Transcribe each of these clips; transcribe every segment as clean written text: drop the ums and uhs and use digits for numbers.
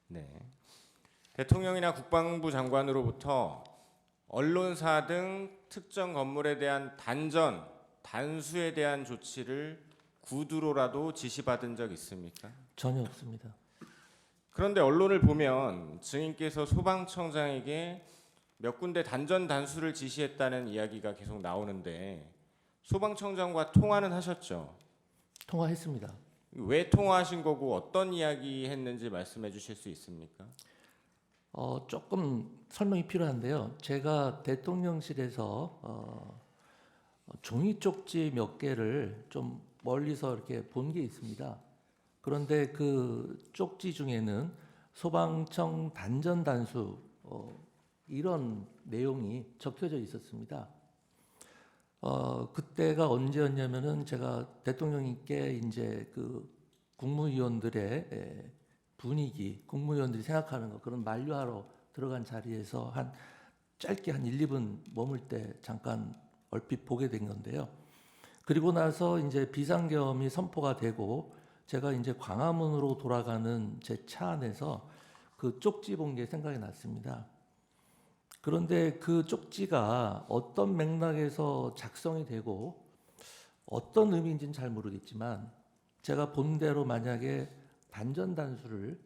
네. 대통령이나 국방부 장관으로부터 언론사 등 특정 건물에 대한 단수에 대한 조치를 구두로라도 지시받은 적 있습니까? 전혀 없습니다. 그런데 언론을 보면 증인께서 소방청장에게 몇 군데 단수를 지시했다는 이야기가 계속 나오는데 소방청장과 통화는 하셨죠? 통화했습니다. 왜 통화하신 거고 어떤 이야기 했는지 말씀해 주실 수 있습니까? 조금 설명이 필요한데요. 제가 대통령실에서 종이 쪽지 몇 개를 좀 멀리서 이렇게 본 게 있습니다. 그런데 그 쪽지 중에는 소방청 단전 단수 이런 내용이 적혀져 있었습니다. 그때가 언제였냐면은 제가 대통령님께 이제 그 국무위원들의 분위기, 국무위원들이 생각하는 거 그런 만류하러 들어간 자리에서 한 짧게 한 1, 2분 머물 때 잠깐 얼핏 보게 된 건데요. 그리고 나서 이제 비상계엄이 선포가 되고 제가 이제 광화문으로 돌아가는 제 차 안에서 그 쪽지 본 게 생각이 났습니다. 그런데 그 쪽지가 어떤 맥락에서 작성이 되고 어떤 의미인지는 잘 모르겠지만 제가 본 대로 만약에 단전단수를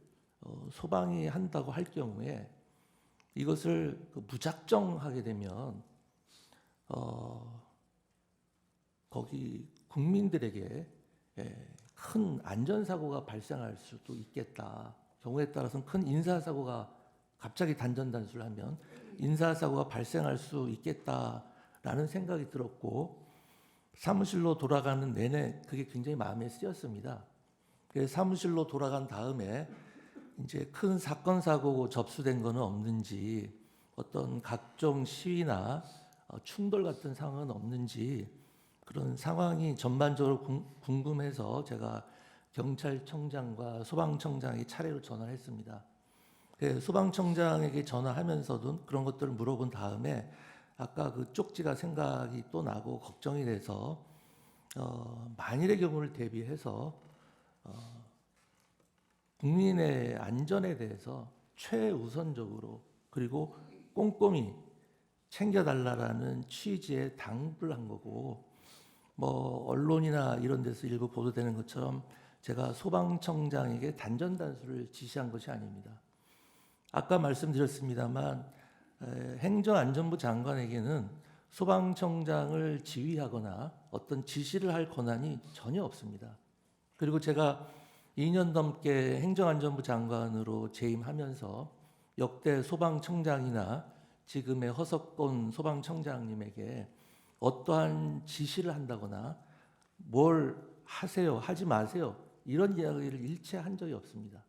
소방이 한다고 할 경우에 이것을 무작정 하게 되면 거기 국민들에게 큰 안전사고가 발생할 수도 있겠다. 경우에 따라서는 큰 인사사고가 갑자기 단전단수를 하면 인사사고가 발생할 수 있겠다라는 생각이 들었고 사무실로 돌아가는 내내 그게 굉장히 마음에 쓰였습니다. 그래서 사무실로 돌아간 다음에 이제 큰 사건 사고고 접수된 거는 없는지 어떤 각종 시위나 충돌 같은 상황은 없는지 그런 상황이 전반적으로 궁금해서 제가 경찰청장과 소방청장에게 차례로 전화를 했습니다. 소방청장에게 전화하면서도 그런 것들을 물어본 다음에 아까 그 쪽지가 생각이 또 나고 걱정이 돼서 만일의 경우를 대비해서 국민의 안전에 대해서 최우선적으로 그리고 꼼꼼히 챙겨달라라는 취지에 당부를 한 거고 뭐 언론이나 이런 데서 일부 보도되는 것처럼 제가 소방청장에게 단전단수를 지시한 것이 아닙니다. 아까 말씀드렸습니다만 행정안전부 장관에게는 소방청장을 지휘하거나 어떤 지시를 할 권한이 전혀 없습니다. 그리고 제가 2년 넘게 행정안전부 장관으로 재임하면서 역대 소방청장이나 지금의 허석권 소방청장님에게 어떠한 지시를 한다거나 뭘 하세요, 하지 마세요 이런 이야기를 일체 한 적이 없습니다.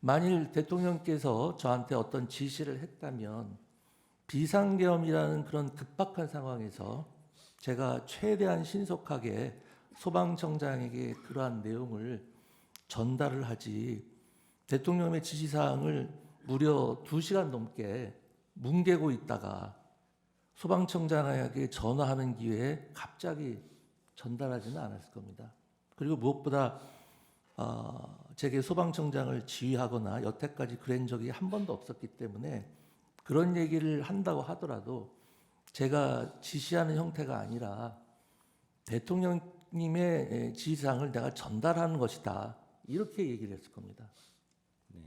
만일 대통령께서 저한테 어떤 지시를 했다면 비상계엄이라는 그런 급박한 상황에서 제가 최대한 신속하게 소방청장에게 그러한 내용을 전달을 하지 대통령의 지시사항을 무려 2시간 넘게 뭉개고 있다가 소방청장에게 전화하는 기회에 갑자기 전달하지는 않았을 겁니다. 그리고 무엇보다 제게 소방청장을 지휘하거나 여태까지 그런 적이 한 번도 없었기 때문에 그런 얘기를 한다고 하더라도 제가 지시하는 형태가 아니라 대통령님의 지시사항을 내가 전달하는 것이다. 이렇게 얘기를 했을 겁니다. 네.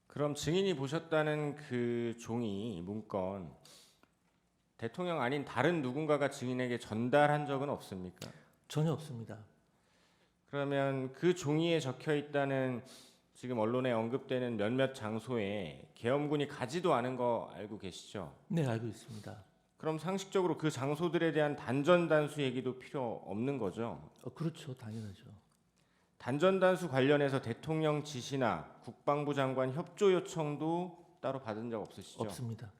그럼 증인이 보셨다는 그 종이 문건 대통령 아닌 다른 누군가가 증인에게 전달한 적은 없습니까? 전혀 없습니다. 그러면 그 종이에 적혀 있다는 지금 언론에 언급되는 몇몇 장소에 계엄군이 가지도 않은 거 알고 계시죠? 네, 알고 있습니다. 그럼 상식적으로 그 장소들에 대한 단수 얘기도 필요 없는 거죠? 그렇죠. 당연하죠. 단수 관련해서 대통령 지시나 국방부 장관 협조 요청도 따로 받은 적 없으시죠? 없습니다.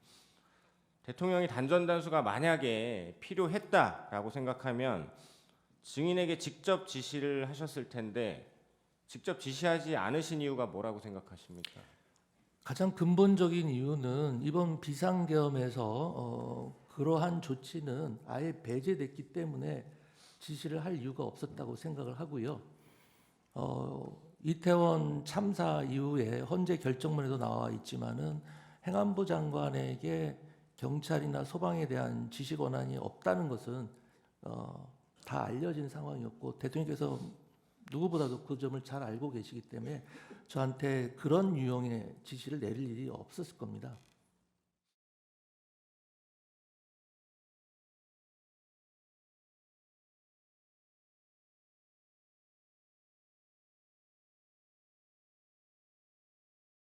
대통령이 단수가 만약에 필요했다라고 생각하면 증인에게 직접 지시를 하셨을 텐데 직접 지시하지 않으신 이유가 뭐라고 생각하십니까? 가장 근본적인 이유는 이번 비상계엄에서 그러한 조치는 아예 배제됐기 때문에 지시를 할 이유가 없었다고 생각을 하고요. 이태원 참사 이후에 헌재 결정문에도 나와 있지만은 행안부 장관에게 경찰이나 소방에 대한 지시 권한이 없다는 것은 다 알려진 상황이었고 대통령께서 누구보다도 그 점을 잘 알고 계시기 때문에 저한테 그런 유형의 지시를 내릴 일이 없었을 겁니다.